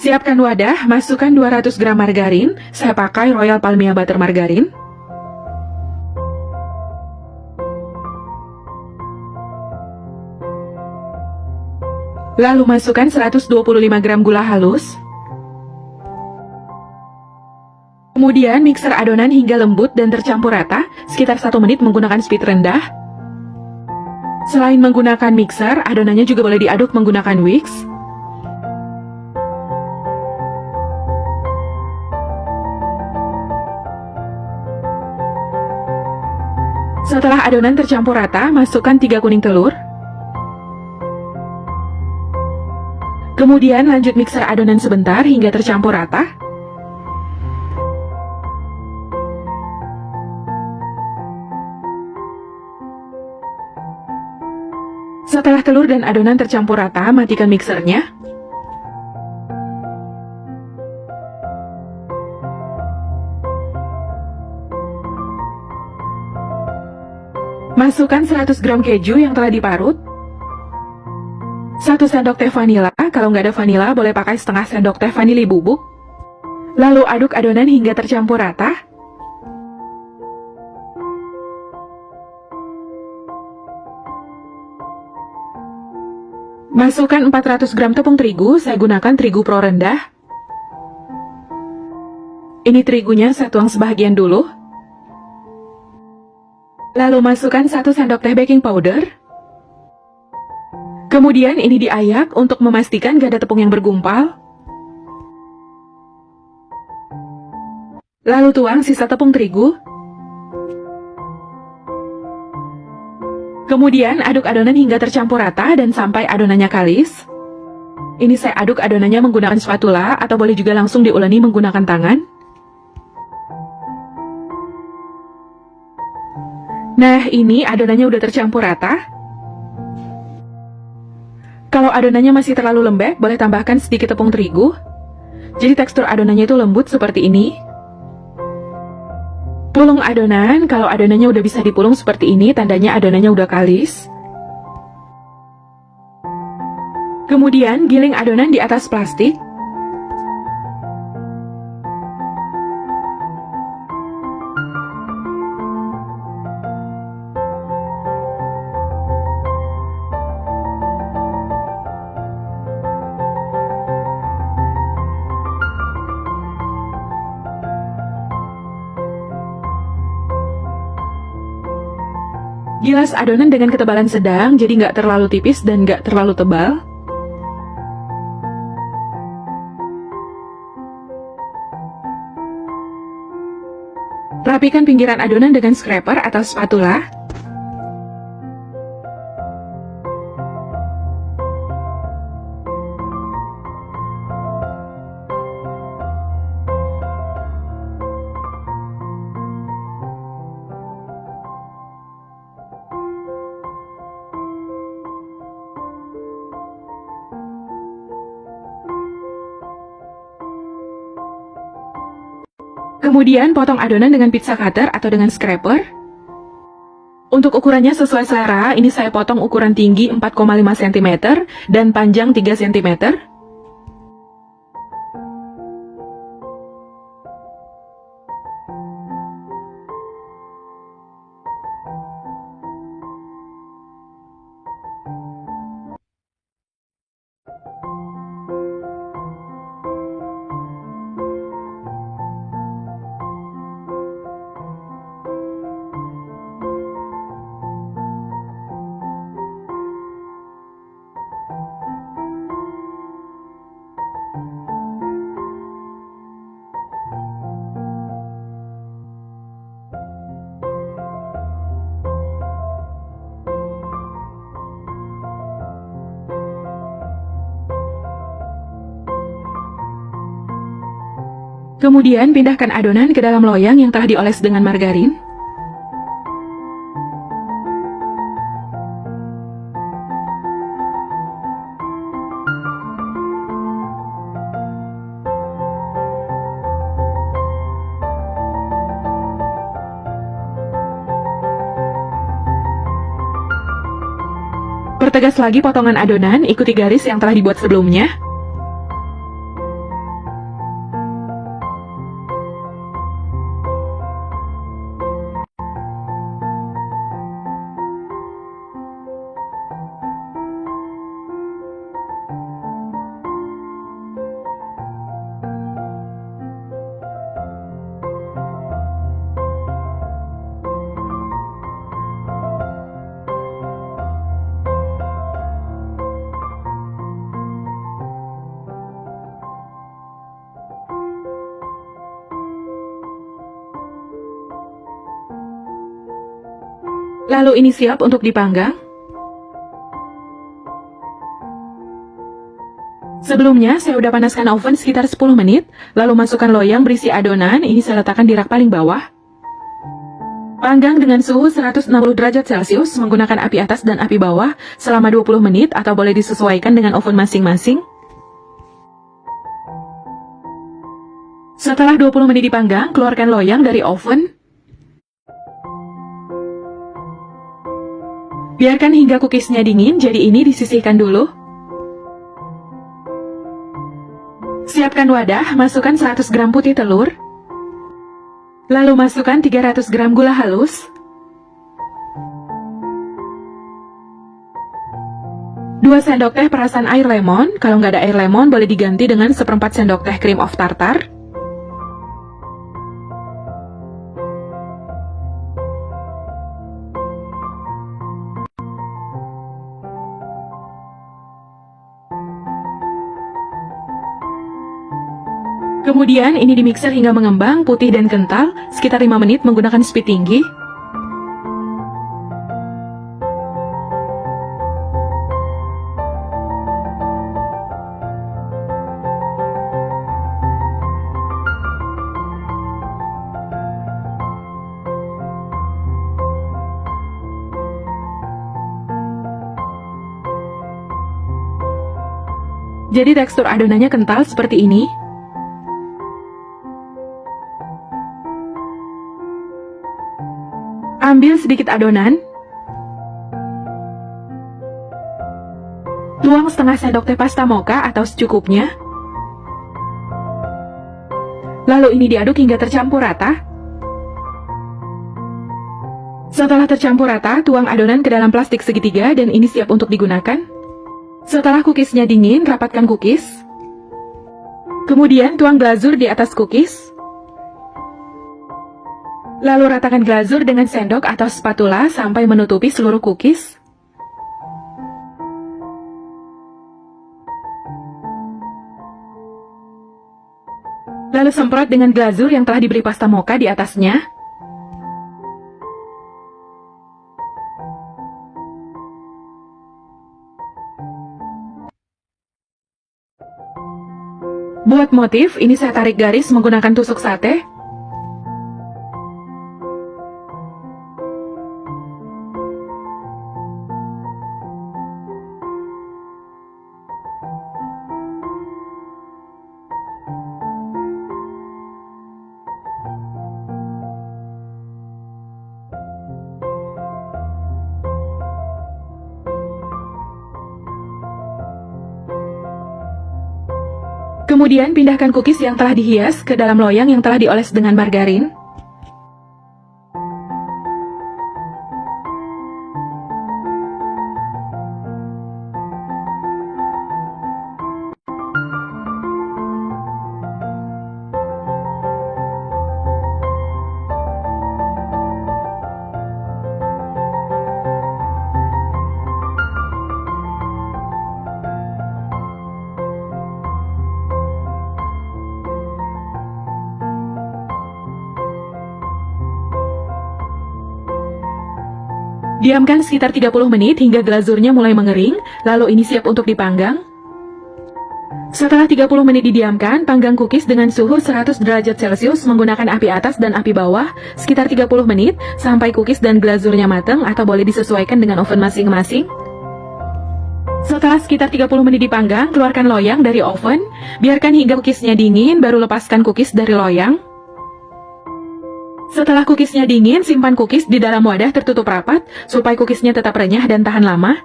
Siapkan wadah, masukkan 200 gram margarin, saya pakai Royal Palmia Butter Margarin. Lalu masukkan 125 gram gula halus. Kemudian mixer adonan hingga lembut dan tercampur rata, sekitar 1 menit menggunakan speed rendah. Selain menggunakan mixer, adonannya juga boleh diaduk menggunakan whisk. Setelah adonan tercampur rata, masukkan 3 kuning telur. Kemudian lanjut mixer adonan sebentar hingga tercampur rata. Setelah telur dan adonan tercampur rata, matikan mixernya. Masukkan 100 gram keju yang telah diparut. 1 sendok teh vanila, kalau nggak ada vanila boleh pakai setengah sendok teh vanili bubuk. Lalu aduk adonan hingga tercampur rata. Masukkan 400 gram tepung terigu, saya gunakan terigu pro rendah. Ini terigunya saya tuang sebagian dulu. Lalu masukkan 1 sendok teh baking powder. Kemudian ini diayak untuk memastikan gak ada tepung yang bergumpal. Lalu tuang sisa tepung terigu. Kemudian aduk adonan hingga tercampur rata dan sampai adonannya kalis. Ini saya aduk adonannya menggunakan spatula atau boleh juga langsung diuleni menggunakan tangan. Nah, ini adonannya udah tercampur rata. Kalau adonannya masih terlalu lembek, boleh tambahkan sedikit tepung terigu. Jadi tekstur adonannya itu lembut seperti ini. Pulung adonan, kalau adonannya udah bisa dipulung seperti ini, tandanya adonannya udah kalis. Kemudian giling adonan di atas plastik. Gilas adonan dengan ketebalan sedang, jadi nggak terlalu tipis dan nggak terlalu tebal. Rapikan pinggiran adonan dengan scraper atau spatula. Kemudian potong adonan dengan pizza cutter atau dengan scraper. Untuk ukurannya sesuai selera, ini saya potong ukuran tinggi 4,5 cm dan panjang 3 cm. Kemudian pindahkan adonan ke dalam loyang yang telah dioles dengan margarin. Pertegas lagi potongan adonan, ikuti garis yang telah dibuat sebelumnya. Lalu ini siap untuk dipanggang. Sebelumnya, saya udah panaskan oven sekitar 10 menit, lalu masukkan loyang berisi adonan, ini saya letakkan di rak paling bawah. Panggang dengan suhu 160 derajat Celcius menggunakan api atas dan api bawah selama 20 menit atau boleh disesuaikan dengan oven masing-masing. Setelah 20 menit dipanggang, keluarkan loyang dari oven. Biarkan hingga cookiesnya dingin, jadi ini disisihkan dulu. Siapkan wadah, masukkan 100 gram putih telur. Lalu masukkan 300 gram gula halus. 2 sendok teh perasan air lemon, kalau nggak ada air lemon boleh diganti dengan 1/4 sendok teh cream of tartar. Kemudian ini dimixer hingga mengembang, putih dan kental, sekitar 5 menit menggunakan speed tinggi. Jadi tekstur adonannya kental seperti ini. Ambil sedikit adonan. Tuang setengah sendok teh pasta mocha atau secukupnya. Lalu ini diaduk hingga tercampur rata. Setelah tercampur rata, tuang adonan ke dalam plastik segitiga dan ini siap untuk digunakan. Setelah cookiesnya dingin, rapatkan cookies. Kemudian tuang glazur di atas cookies. Lalu ratakan glazur dengan sendok atau spatula sampai menutupi seluruh cookies. Lalu semprot dengan glazur yang telah diberi pasta mocha di atasnya. Buat motif, ini saya tarik garis menggunakan tusuk sate. Kemudian pindahkan cookies yang telah dihias ke dalam loyang yang telah dioles dengan margarin. Diamkan sekitar 30 menit hingga glazurnya mulai mengering, lalu ini siap untuk dipanggang. Setelah 30 menit didiamkan, panggang cookies dengan suhu 100 derajat Celcius menggunakan api atas dan api bawah sekitar 30 menit sampai cookies dan glazurnya matang atau boleh disesuaikan dengan oven masing-masing. Setelah sekitar 30 menit dipanggang, keluarkan loyang dari oven, biarkan hingga cookiesnya dingin, baru lepaskan cookies dari loyang. Setelah cookiesnya dingin, simpan cookies di dalam wadah tertutup rapat supaya cookiesnya tetap renyah dan tahan lama.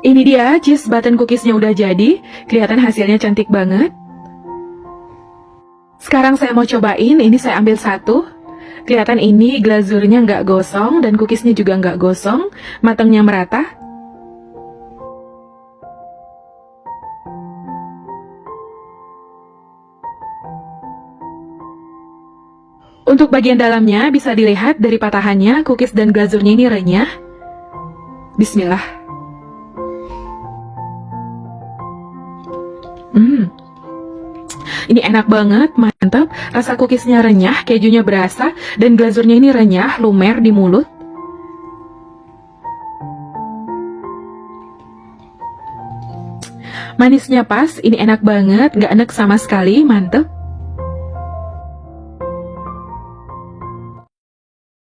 Ini dia, cheese button cookiesnya udah jadi, kelihatan hasilnya cantik banget. Sekarang saya mau cobain, ini saya ambil satu. Kelihatan ini glazurnya nggak gosong dan cookiesnya juga nggak gosong, matangnya merata. Untuk bagian dalamnya bisa dilihat dari patahannya, cookies dan glazurnya ini renyah. Bismillah. Ini enak banget, mantap. Rasa cookiesnya renyah, kejunya berasa, dan glazurnya ini renyah, lumer di mulut. Manisnya pas, ini enak banget, gak enek sama sekali, mantep.